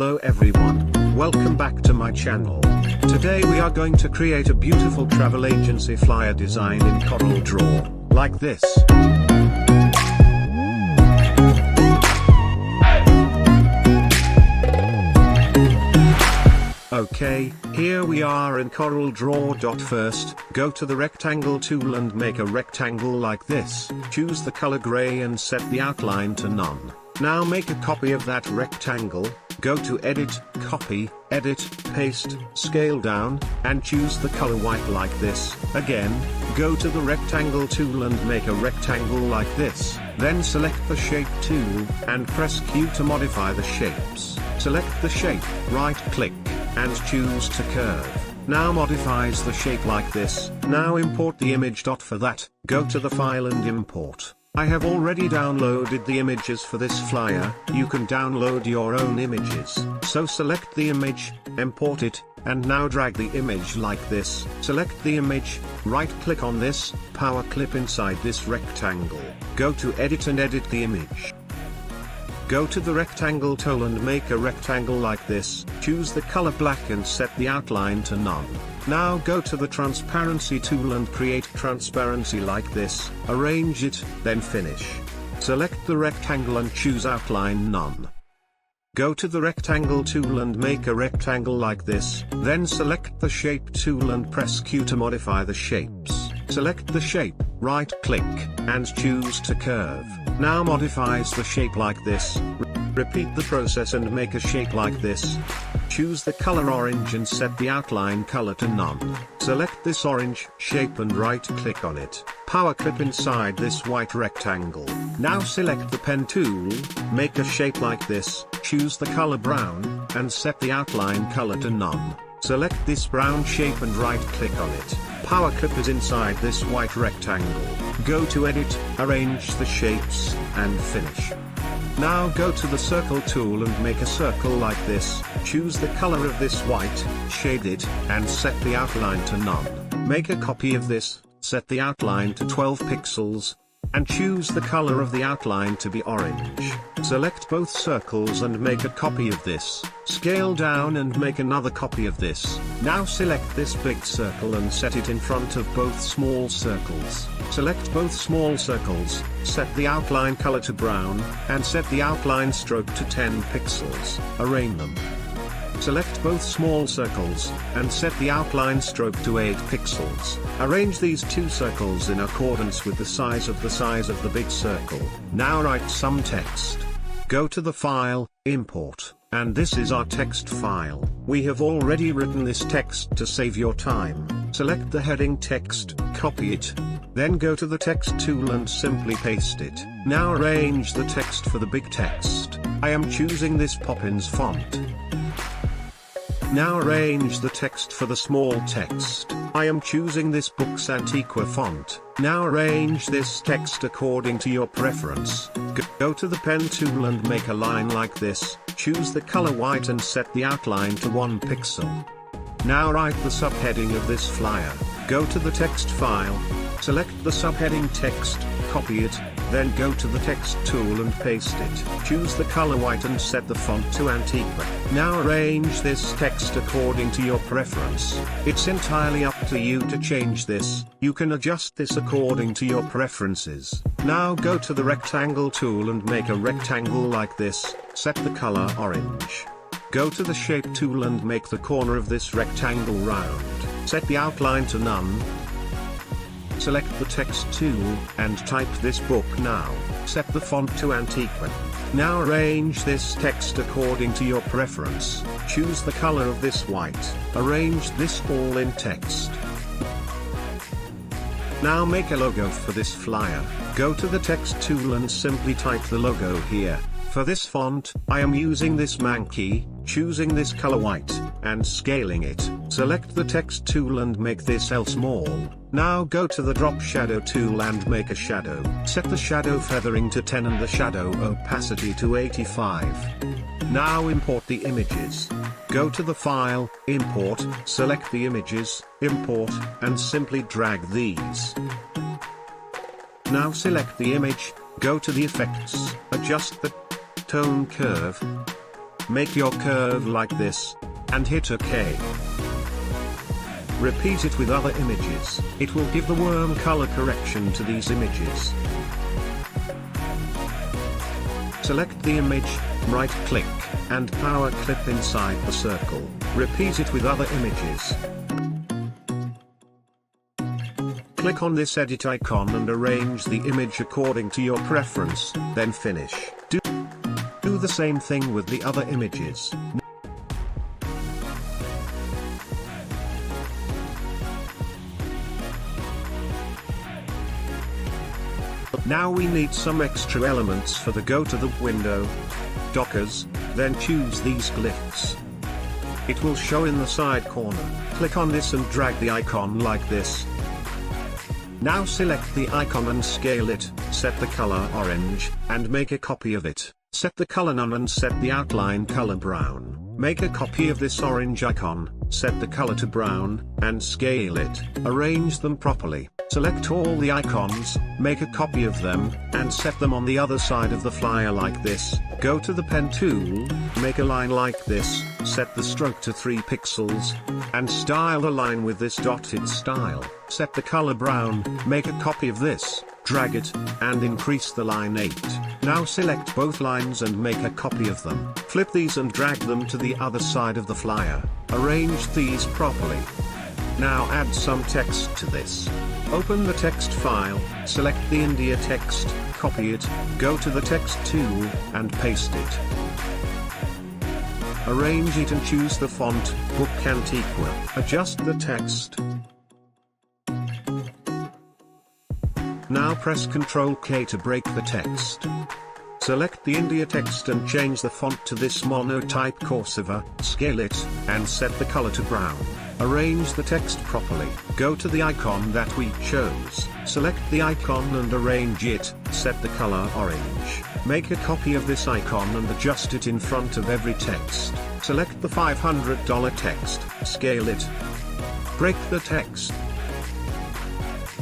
Hello everyone, welcome back to my channel. Today we are going to create a beautiful travel agency flyer design in CorelDraw, like this. Okay, here we are in CorelDraw. First, go to the rectangle tool and make a rectangle like this. Choose the color gray and set the outline to none. Now make a copy of that rectangle, go to Edit, Copy, Edit, Paste, Scale Down, and choose the color white like this. Again, go to the rectangle tool and make a rectangle like this. Then select the Shape tool, and press Q to modify the shapes. Select the shape, right-click, and choose to curve. Now modifies the shape like this. Now import the image. For that, go to the file and import. I have already downloaded the images for this flyer. You can download your own images. So select the image, import it, and now drag the image like this. Select the image, right-click on this, power clip inside this rectangle. Go to Edit and edit the image. Go to the rectangle tool and make a rectangle like this. Choose the color black and set the outline to none. Now go to the transparency tool and create transparency like this. Arrange it, then finish. Select the rectangle and choose outline none. Go to the rectangle tool and make a rectangle like this. Then select the shape tool and press Q to modify the shapes. Select the shape, right-click, and choose to curve. Now modifies the shape like this. Repeat the process and make a shape like this. Choose the color orange and set the outline color to none. Select this orange shape and right-click on it. Power clip inside this white rectangle. Now select the pen tool, make a shape like this, choose the color brown, and set the outline color to none. Select this brown shape and right-click on it. Power clip is inside this white rectangle. Go to Edit, arrange the shapes, and finish. Now go to the circle tool and make a circle like this. Choose the color of this white, shade it, and set the outline to none. Make a copy of this, set the outline to 12 pixels, and choose the color of the outline to be orange. Select both circles and make a copy of this. Scale down and make another copy of this. Now select this big circle and set it in front of both small circles. Select both small circles, set the outline color to brown, and set the outline stroke to 10 pixels. Arrange them. Select both small circles, and set the outline stroke to 8 pixels. Arrange these two circles in accordance with the size of the big circle. Now write some text. Go to the file, import, and this is our text file. We have already written this text to save your time. Select the heading text, copy it. Then go to the text tool and simply paste it. Now arrange the text for the big text. I am choosing this Poppins font. Now arrange the text for the small text. I am choosing this Books Antiqua font. Now arrange this text according to your preference. Go to the pen tool and make a line like this. Choose the color white and set the outline to 1 pixel. Now write the subheading of this flyer. Go to the text file. Select the subheading text, copy it, then go to the text tool and paste it. Choose the color white and set the font to Antiqua. Now arrange this text according to your preference. It's entirely up to you to change this. You can adjust this according to your preferences. Now go to the rectangle tool and make a rectangle like this. Set the color orange. Go to the shape tool and make the corner of this rectangle round. Set the outline to none. Select the text tool, and type this book now. Set the font to Antiqua. Now arrange this text according to your preference. Choose the color of this white. Arrange this all in text. Now make a logo for this flyer. Go to the text tool and simply type the logo here. For this font, I am using this Mankey, choosing this color white, and scaling it. Select the text tool and make this L small. Now go to the drop shadow tool and make a shadow. Set the shadow feathering to 10 and the shadow opacity to 85. Now import the images. Go to the file, import, select the images, import, and simply drag these. Now select the image, go to the effects, adjust the tone curve, make your curve like this, and hit OK. Repeat it with other images. It will give the worm color correction to these images. Select the image, right-click, and power clip inside the circle. Repeat it with other images. Click on this edit icon and arrange the image according to your preference, then finish. Do the same thing with the other images. Now we need some extra elements for the go to the window. Dockers, then choose these glyphs. It will show in the side corner. Click on this and drag the icon like this. Now select the icon and scale it, set the color orange, and make a copy of it. Set the color none and set the outline color brown. Make a copy of this orange icon, set the color to brown, and scale it. Arrange them properly. Select all the icons, make a copy of them, and set them on the other side of the flyer like this. Go to the pen tool, make a line like this, set the stroke to 3 pixels, and style the line with this dotted style. Set the color brown, make a copy of this, drag it, and increase the line 8. Now select both lines and make a copy of them. Flip these and drag them to the other side of the flyer. Arrange these properly. Now add some text to this. Open the text file, select the India text, copy it, go to the text tool, and paste it. Arrange it and choose the font, Book Antiqua. Adjust the text. Now press Ctrl-K to break the text. Select the India text and change the font to this monotype cursive, scale it, and set the color to brown. Arrange the text properly. Go to the icon that we chose. Select the icon and arrange it, set the color orange. Make a copy of this icon and adjust it in front of every text. Select the $500 text, scale it. Break the text.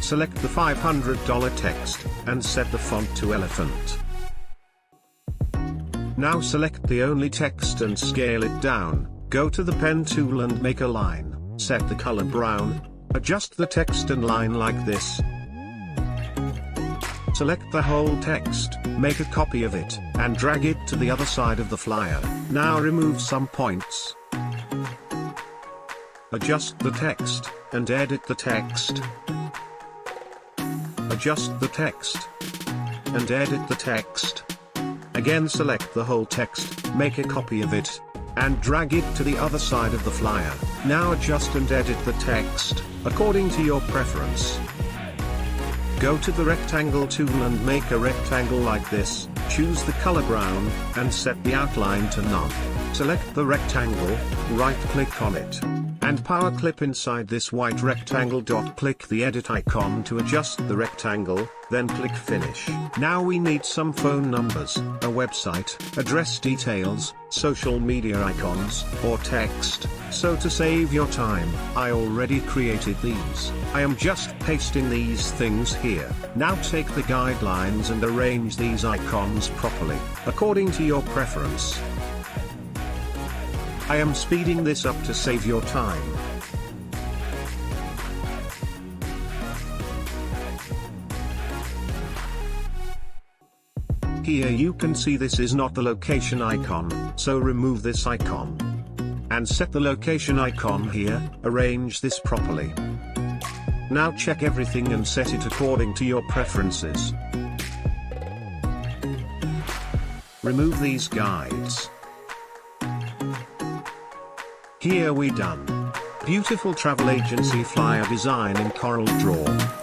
Select the $500 text, and set the font to elephant. Now select the only text and scale it down. Go to the pen tool and make a line. Set the color brown. Adjust the text and line like this. Select the whole text, make a copy of it, and drag it to the other side of the flyer. Now remove some points. Adjust the text, and edit the text. Adjust the text, and edit the text. Again select the whole text, make a copy of it, and drag it to the other side of the flyer. Now adjust and edit the text, according to your preference. Go to the rectangle tool and make a rectangle like this, choose the color brown, and set the outline to none. Select the rectangle, right-click on it, and power clip inside this white rectangle. Click the edit icon to adjust the rectangle, then click finish. Now we need some phone numbers, a website, address details, social media icons, or text. So to save your time, I already created these. I am just pasting these things here. Now take the guidelines and arrange these icons properly, according to your preference. I am speeding this up to save your time. Here you can see this is not the location icon, so remove this icon. And set the location icon here, arrange this properly. Now check everything and set it according to your preferences. Remove these guides. Here we done. Beautiful travel agency flyer design in CorelDraw.